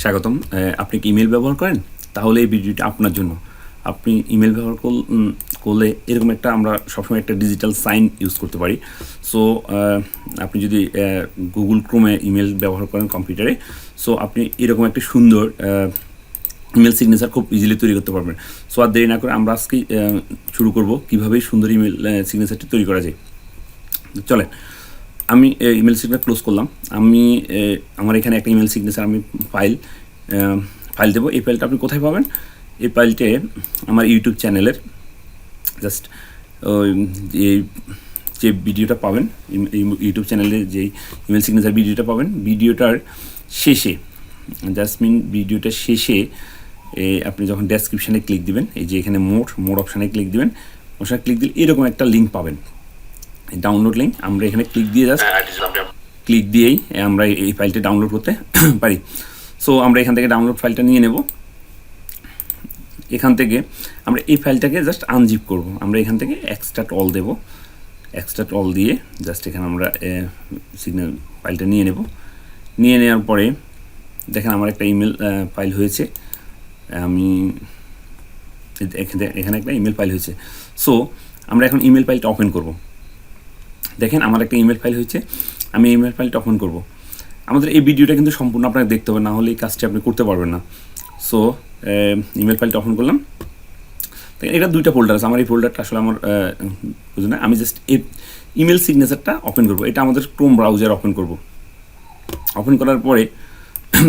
স্বাগতম। আপনি কি ইমেল ব্যবহার করেন? তাহলে এই ভিডিওটা আপনার জন্য। আপনি ইমেল ব্যবহার করলে এরকম একটা আমরা সবসময় একটা ডিজিটাল সাইন ইউজ করতে পারি। সো আপনি যদি গুগল ক্রোমে ইমেল ব্যবহার করেন কম্পিউটারে, সো আপনি এরকম একটা সুন্দর ইমেল সিগনেচার খুব ইজিলি তৈরি করতে পারবেন। সো আর দেরি না করে আমরা আজকে শুরু করব কীভাবে সুন্দর ইমেল সিগনেচারটি তৈরি করা যায়। চলেন, আমি ইমেল সিগনেচার ক্লোজ করলাম। আমি আমার এখানে একটা ইমেল সিগনেচার আমি ফাইল দেবো। এই ফাইলটা আপনি কোথায় পাবেন? এই ফাইলটে আমার ইউটিউব চ্যানেলের জাস্ট যে ভিডিওটা পাবেন, ইউটিউব চ্যানেলে যেই ইমেল সিগনেচার ভিডিওটা পাবেন, ভিডিওটার শেষে ভিডিওটার শেষে আপনি যখন ডেসক্রিপশানে ক্লিক দিবেন, এই যে এখানে মোর অপশানে ক্লিক দিবেন, ওখানে ক্লিক দিলে এরকম একটা লিঙ্ক পাবেন, ডাউনলোড লিঙ্ক। আমরা এখানে ক্লিক দিয়েই আমরা এই ফাইলটা ডাউনলোড করতে পারি। সো আমরা এখান থেকে ডাউনলোড ফাইলটা নিয়ে নেব। এখান থেকে আমরা এই ফাইলটাকে জাস্ট আনজিপ করব। আমরা এখান থেকে এক্সট্রাক্ট অল দেব। এক্সট্রাক্ট অল দিয়ে জাস্ট এখানে আমরা সিগন্যাল ফাইলটা নিয়ে নেব। নিয়ে নেওয়ার পরে দেখেন আমার একটা ইমেল ফাইল হয়েছে। আমি এখানে একটা ইমেল ফাইল হয়েছে। সো আমরা এখন ইমেল ফাইলটা ওপেন করব। দেখেন আমার একটা ইমেল ফাইল হয়েছে, আমি ইমেল ফাইলটা ওপেন করব। আমাদের এই ভিডিওটা কিন্তু সম্পূর্ণ আপনাকে দেখতে হবে, না হলে এই কাজটি আপনি করতে পারবেন না। সো ইমেল ফাইলটা ওপেন করলাম। এটা দুইটা ফোল্ডার আছে। আমার এই ফোল্ডারটা আসলে আমার বুঝুন না, আমি জাস্ট এই ইমেল সিগনেচারটা ওপেন করব। এটা আমাদের ক্রোম ব্রাউজার ওপেন করব। ওপেন করার পরে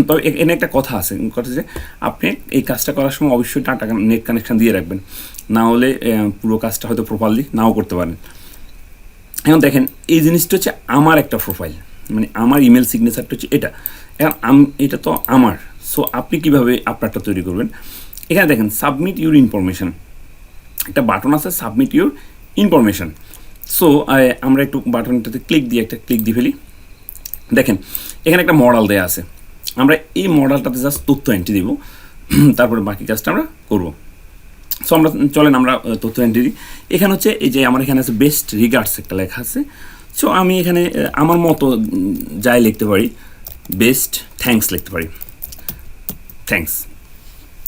তবে এখানে একটা কথা আছে, কথা যে আপনি এই কাজটা করার সময় অবশ্যই ডাটা নেট কানেকশান দিয়ে রাখবেন, না হলে পুরো কাজটা হয়তো প্রপারলি নাও করতে পারেন। এখন দেখেন এই জিনিসটা হচ্ছে আমার একটা প্রোফাইল, মানে আমার ইমেল সিগনেচারটা হচ্ছে এটা। এখন এটা তো আমার। সো আপনি কীভাবে আপনারটা তৈরি করবেন? এখানে দেখেন সাবমিট ইউর ইনফরমেশান, একটা বাটন আছে, সাবমিট ইউর ইনফরমেশান। সো আমরা একটু বাটনটাতে ক্লিক দিয়ে ফেলি। দেখেন এখানে একটা মডেল দেওয়া আছে। আমরা এই মডেলটাতে জাস্ট তথ্য এন্ট্রি দিব, তারপরে বাকি কাজটা আমরা করব। সো আমরা চলেন আমরা তথ্য এন্ট্রি দিই। এখানে হচ্ছে এই যে আমার এখানে আছে বেস্ট রিগার্ডস একটা লেখা আছে। সো আমি এখানে আমার মতো যাই লিখতে পারি, বেস্ট থ্যাঙ্কস লিখতে পারি, থ্যাঙ্কস।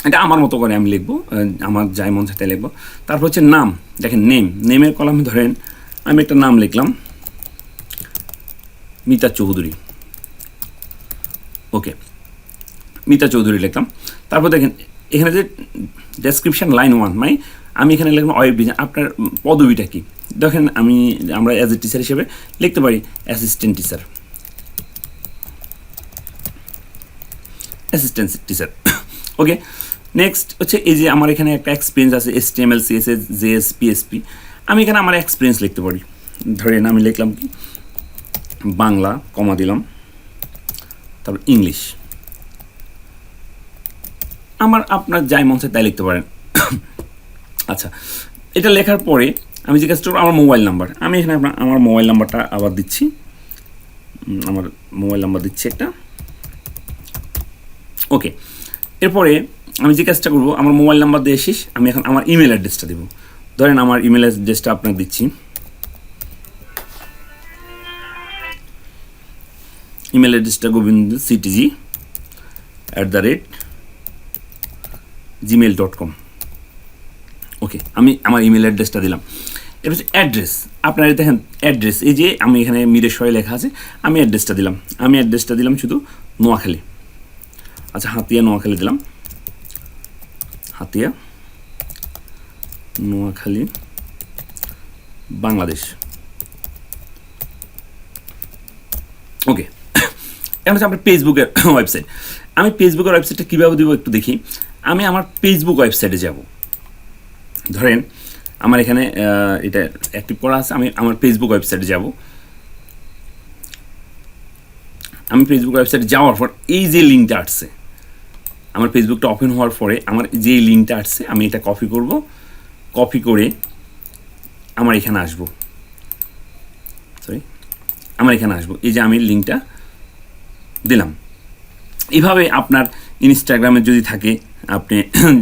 এটা আমার মতো করে আমি লিখবো, আমার যাই মন চায় তাই লিখবো। তারপর হচ্ছে নাম, দেখেন নেমের কলামে ধরেন আমি একটা নাম লিখলাম, মিতা চৌধুরী। ওকে, মিতা চৌধুরী লিখলাম। তারপর দেখেন এখানে যে ডেসক্রিপশান লাইন 1, মানে আমি এখানে লিখলাম আপনার পদবিটা কী। দেখেন আমরা অ্যাজ এ টিচার হিসেবে লিখতে পারি অ্যাসিস্ট্যান্ট টিচার। ওকে, নেক্সট হচ্ছে এই যে আমার এখানে একটা এক্সপিরিয়েন্স আছে, HTML CSS JS PHP। আমি এখানে আমার এক্সপিরিয়েন্স লিখতে পারি। ধরেন আমি লিখলাম কি বাংলা, কমা দিলাম, তারপর ইংলিশ। আপনার যাই মন চায় তাই লিখতে পারেন। আচ্ছা, এটা লেখার পরে আমি জিজ্ঞাসা করবো আমার মোবাইল নাম্বার। আমি এখানে আমার মোবাইল নাম্বারটা আবার দিচ্ছি, আমার মোবাইল নাম্বার দিচ্ছি একটা। ওকে, এরপরে আমি জিজ্ঞাসা করবো আমার মোবাইল নাম্বার দিয়ে শেষ, আমি এখন আমার ইমেল অ্যাড্রেসটা দেবো। ধরেন আমার ইমেল অ্যাড্রেসটা আপনাকে দিচ্ছি, ইমেল অ্যাড্রেসটা govindctg@gmail.com। ওকে, আমি আমার ইমেল অ্যাড্রেসটা দিলাম। এবার হচ্ছে অ্যাড্রেস। আপনারা দেখেন অ্যাড্রেস, এই যে আমি এখানে মিরেশ্বরে লেখা আছে, আমি অ্যাড্রেসটা দিলাম শুধু নোয়াখালী। আচ্ছা, হাতিয়া নোয়াখালী দিলাম, হাতিয়া নোয়াখালী বাংলাদেশ। ওকে, এখন হচ্ছে আপনার ফেসবুকের ওয়েবসাইট। আমি ফেসবুকের ওয়েবসাইটটা কীভাবে দেবো একটু দেখি। আমি আমার ফেসবুক ওয়েবসাইটে যাব। ধরেন আমার এখানে এটা অ্যাক্টিভ করা আছে, আমি আমার ফেসবুক ওয়েবসাইটে যাব। আমি ফেসবুক ওয়েবসাইটে যাওয়ার পর এই যে লিঙ্কটা আসছে, আমার ফেসবুকটা ওপেন হওয়ার পরে আমার যে লিঙ্কটা আসছে, আমি এটা কপি করে আমার এখানে আসবো। এই যে আমি লিঙ্কটা দিলাম। এইভাবে আপনার ইনস্টাগ্রামে যদি থাকে, আপনি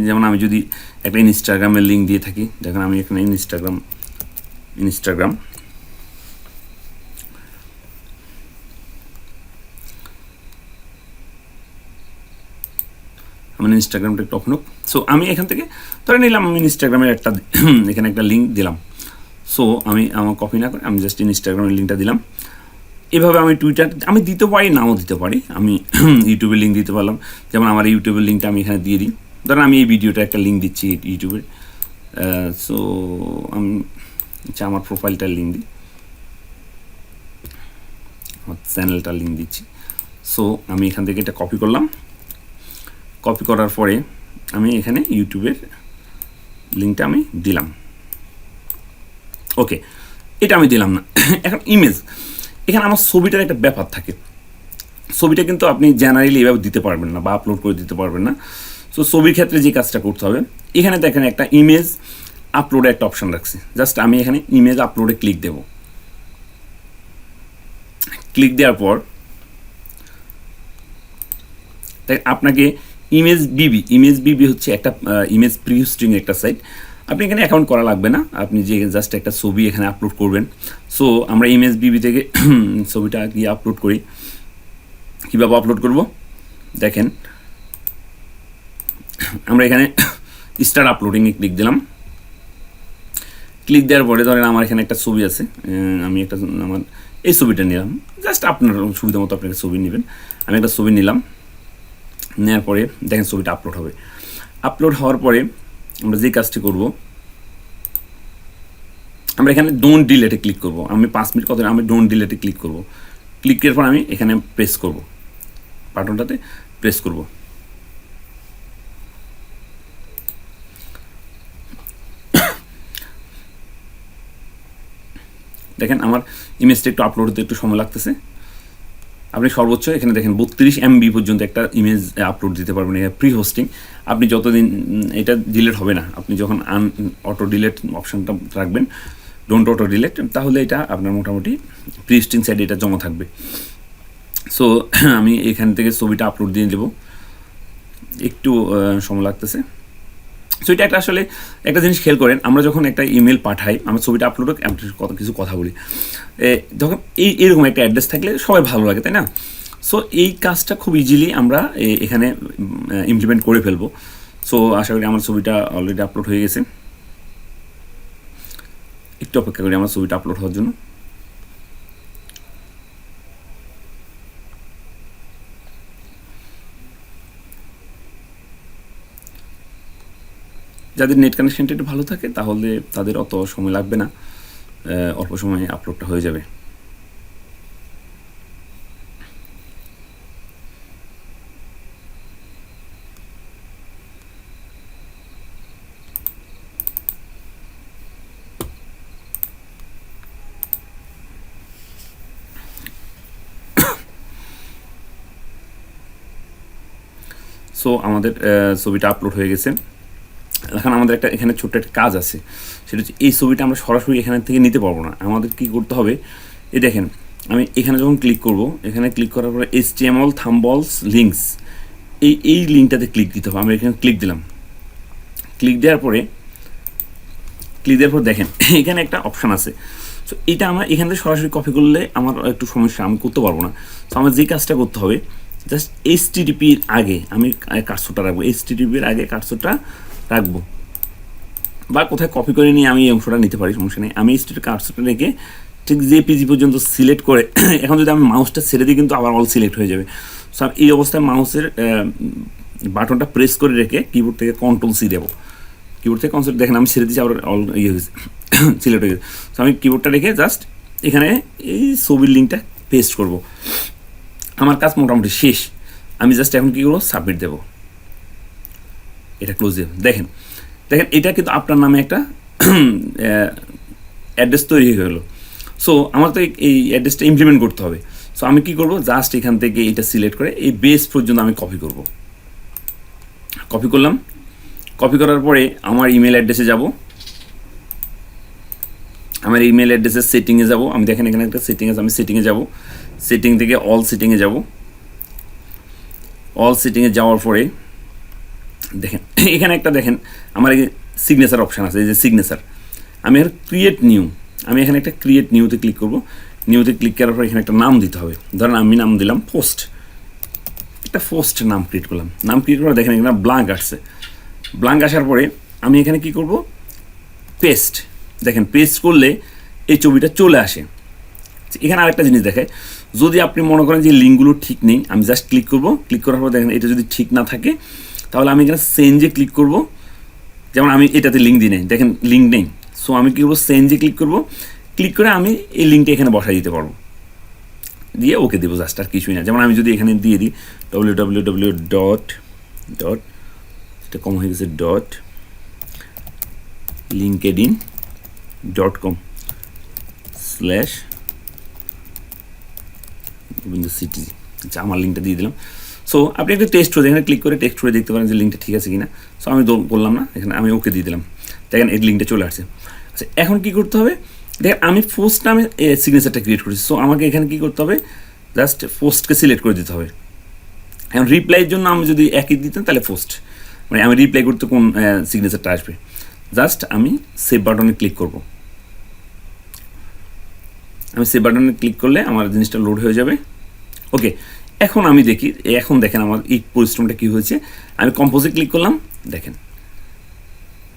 যেমন আমি যদি একটা ইনস্টাগ্রামের লিঙ্ক দিয়ে থাকি, দেখেন আমি এখানে ইনস্টাগ্রাম আমার ইনস্টাগ্রামটা একটু ওপেন হোক। সো আমি এখান থেকে ধরে নিলাম আমি ইনস্টাগ্রামের একটা এখানে একটা লিঙ্ক দিলাম। সো আমি আমার কপি না করে আমি জাস্ট ইনস্টাগ্রামের লিঙ্কটা দিলাম। এভাবে আমি টুইটার আমি দিতে পারি, নাও দিতে পারি। আমি ইউটিউবের লিঙ্ক দিতে পারলাম, যেমন আমার ইউটিউবের লিঙ্কটা আমি এখানে দিয়ে দিই। ধরেন আমি এই ভিডিওটা একটা লিঙ্ক দিচ্ছি ইউটিউবের। সো আমি আমার প্রোফাইলটার লিঙ্ক দিই, আমার চ্যানেলটার লিঙ্ক দিচ্ছি। সো আমি এখান থেকে এটা কপি করলাম। কপি করার পরে আমি এখানে ইউটিউবের লিঙ্কটা আমি দিলাম। ওকে, এটা আমি দিলাম না। এখন ইমেজ, এখানে আমার ছবিটার একটা ব্যাপার থাকে। ছবিটা কিন্তু আপনি জেনারেলি এভাবে দিতে পারবেন না বা আপলোড করে দিতে পারবেন না। সো ছবির ক্ষেত্রে যে কাজটা করতে হবে, এখানে দেখেন একটা ইমেজ আপলোডে একটা অপশান রাখছি। জাস্ট আমি এখানে ইমেজ আপলোডে ক্লিক দেব। ক্লিক দেওয়ার পর আপনাকে ইমেজ বিবি হচ্ছে একটা ইমেজ প্রি হোস্টিং একটা সাইট। আপনি এখানে অ্যাকাউন্ট করা লাগবে না, আপনি যে জাস্ট একটা ছবি এখানে আপলোড করবেন। সো আমরা ইমেজ বিবি থেকে ছবিটা গিয়ে আপলোড করি। কীভাবে আপলোড করব দেখেন, আমরা এখানে স্টার্ট আপলোডিংয়ে ক্লিক দিলাম। ক্লিক দেওয়ার পরে ধরেন আমার এখানে একটা ছবি আছে, আমি একটা আমার এই ছবিটা নিলাম। জাস্ট আপনার সুবিধা মতো আপনাকে ছবি নেবেন। আমি একটা ছবি নিলাম, নেওয়ার পরে দেখেন ছবিটা আপলোড হবে। আপলোড হওয়ার পরে আমরা যে কাজটি করব, আমরা এখানে ডোন্ট ডিলেটে ক্লিক করব। আমি 5 মিনিট কথা আমি ডোন্ট ডিলেটে ক্লিক করব। ক্লিক করার পর আমি এখানে প্রেস করব, বাটনটাতে প্রেস করব। দেখেন আমার ইমেজটা একটু আপলোড হতে একটু সময় লাগতেছে। আপনি সর্বোচ্চ এখানে দেখেন 32 MB পর্যন্ত একটা ইমেজ আপলোড দিতে পারবেন। এটা প্রি হোস্টিং, আপনি যতদিন এটা ডিলেট হবে না, আপনি যখন অটো ডিলেট অপশানটা রাখবেন, ডোন্ট অটো ডিলেট, তাহলে এটা আপনার মোটামুটি প্রি হোস্টিং সাইডে এটা জমা থাকবে। সো আমি এখান থেকে ছবিটা আপলোড দিয়ে দেবো, একটু সময় লাগতেছে। সো এটা একটা আসলে একটা জিনিস খেয়াল করেন, আমরা যখন একটা ইমেল পাঠাই, আমরা ছবিটা আপলোড হোক, কিছু কথা বলি, যখন এরকম একটা অ্যাড্রেস থাকলে সবাই ভালো লাগে, তাই না? সো এই কাজটা খুব ইজিলি আমরা এখানে ইমপ্লিমেন্ট করে ফেলবো। সো আশা করি আমার ছবিটা অলরেডি আপলোড হয়ে গেছে। একটু অপেক্ষা করি আমার ছবিটা আপলোড হওয়ার জন্য। যাদের নেট কানেকশনটা একটু ভালো থাকে তাহলে তাদের অত সময় লাগবে না, অল্প সময়ে আপলোডটা হয়ে যাবে। সো আমাদের ছবিটা আপলোড হয়ে গেছে। এখন আমাদের একটা এখানে ছোট্ট একটা কাজ আছে, সেটা হচ্ছে এই ছবিটা আমরা সরাসরি এখান থেকে নিতে পারবো না। আমাদের কী করতে হবে, এই দেখেন আমি এখানে যখন ক্লিক করব, এখানে ক্লিক করার পরে HTML থাম্বনেলস লিঙ্কস এই লিঙ্কটাতে ক্লিক দিতে হবে। আমি এখানে ক্লিক দিলাম। ক্লিক দেওয়ার পর দেখেন এখানে একটা অপশান আছে। সো এটা আমরা এখান থেকে সরাসরি কপি করলে আমার একটু সমস্যা, আমি করতে পারবো না। সো আমার যে কাজটা করতে হবে, জাস্ট HTTPর আগে আমি কার্সরটা রাখবো, HTTPর আগে কার্সরটা রাখবো, বা কোথায় কপি করে নিয়ে আমি এই অংশটা নিতে পারি, সমস্যা নেই। আমি HTTP কার্সরটা রেখে ঠিক JPG পর্যন্ত সিলেক্ট করে, এখন যদি আমি মাউসটা ছেড়ে দিই কিন্তু আবার অল সিলেক্ট হয়ে যাবে। সো আমি এই অবস্থায় মাউসের বাটনটা প্রেস করে রেখে কিবোর্ড থেকে Ctrl+C দেবো। কিবোর্ড থেকে কনসেপ্ট দেখেন আমি ছেড়ে দিচ্ছি, আবার অল ইয়ে হয়েছে, সিলেক্ট হয়ে গেছে। সো আমি কিবোর্ডটা রেখে জাস্ট এখানে এই ছবির লিঙ্কটা পেস্ট করব। আমার কাজ মোটামুটি শেষ। আমি জাস্ট এখন কী করবো, সাবমিট দেবো। এটা ক্লোজ দেব। দেখেন এটা কিন্তু আপনার নামে একটা অ্যাড্রেস তৈরি হয়ে গেলো। সো আমার তো এই অ্যাড্রেসটা ইমপ্লিমেন্ট করতে হবে। সো আমি কী করবো, জাস্ট এখান থেকে এটা সিলেক্ট করে এই বেস পর্যন্ত আমি কপি করব। কপি করলাম। কপি করার পরে আমার ইমেল অ্যাড্রেসে যাব। আমার ইমেল অ্যাড্রেসের সেটিংয়ে যাব। আমি দেখেন এখানে একটা সেটিং আছে, আমি সেটিংয়ে যাব। সেটিং থেকে অল সেটিংয়ে যাব। অল সেটিংয়ে যাওয়ার পরে দেখেন এখানে একটা দেখেন আমার এই সিগনেচার অপশান আছে, এই যে সিগনেচার। আমি এখানে ক্রিয়েট নিউ, আমি এখানে একটা ক্রিয়েট নিউতে ক্লিক করব। নিউতে ক্লিক করার পর এখানে একটা নাম দিতে হবে। ধরেন আমি নাম দিলাম পোস্ট। একটা পোস্ট নাম ক্রিয়েট করলাম, নাম ক্রিয়েট করে দেখেন এখানে ব্ল্যাঙ্ক আসছে। ব্ল্যাঙ্ক আসার পরে আমি এখানে কি করব, পেস্ট, দেখেন পেস্ট করলে এই ছবিটা চলে আসে। এখানে আরেকটা জিনিস দেখায়, যদি আপনি মনে করেন যে লিঙ্কগুলো ঠিক নেই, আমি জাস্ট ক্লিক করব, ক্লিক করার পর দেখেন এটা যদি ঠিক না থাকে তাহলে আমি এখানে চেঞ্জে ক্লিক করব। যেমন আমি এটাতে লিঙ্ক দিই নাই, দেখেন লিঙ্ক নেই, সো আমি কী করবো, চেঞ্জে ক্লিক করব, ক্লিক করে আমি এই লিঙ্কটা এখানে বসাই দিতে পারবো, দিয়ে ওকে দেবো, জাস্ট আর কিছুই না। যেমন আমি যদি এখানে দিয়ে দিই www ডট ডট, এটা কম হয়ে গেছে, dot linkedin.com slash Govinda city, আচ্ছা আমার লিঙ্কটা দিয়ে দিলাম। সো আপনি একটা টেস্ট করে এখানে ক্লিক করে টেক্সট করে দেখতে পারেন যে লিঙ্কটা ঠিক আছে কিনা। সো আমি বললাম না, এখানে আমি ওকে দিয়ে দিলাম, দেখেন এই লিঙ্কটা চলে আসছে। আচ্ছা এখন কী করতে হবে, দেখেন আমি পোস্ট নামে সিগনেচারটা ক্রিয়েট করেছি, সো আমাকে এখানে কী করতে হবে, জাস্ট পোস্টকে সিলেক্ট করে দিতে হবে। এখন রিপ্লাইয়ের জন্য আমি যদি একই দিতাম তাহলে পোস্ট, মানে আমি রিপ্লাই করতে কোন সিগনেচারটা আসবে, জাস্ট আমি সেভ বাটনে ক্লিক করব। আমি সেভ বাটনে ক্লিক করলে আমার জিনিসটা লোড হয়ে যাবে। ওকে, এখন আমি দেখি, এখন দেখেন আমার এই পরিশ্রমটা কী হয়েছে। আমি কম্পোজে ক্লিক করলাম, দেখেন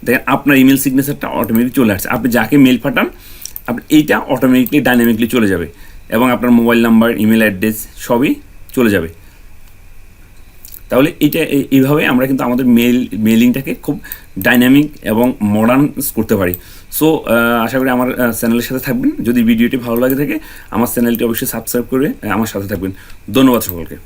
দেখেন আপনার ইমেল সিগনেচারটা অটোমেটিক চলে আসছে। আপনি যাকে মেল পাঠান আপনি এইটা অটোমেটিকলি ডাইনামিকলি চলে যাবে, এবং আপনার মোবাইল নাম্বার, ইমেল অ্যাড্রেস সবই চলে যাবে। তাহলে এইটা এইভাবে আমরা কিন্তু আমাদের মেলিংটাকে খুব ডাইনামিক এবং মডার্ন করতে পারি। সো আশা করি আমার চ্যানেলের সাথে থাকবেন। যদি ভিডিওটি ভালো লাগে থাকে আমার চ্যানেলটি অবশ্যই সাবস্ক্রাইব করে আমার সাথে থাকবেন। ধন্যবাদ সকলকে।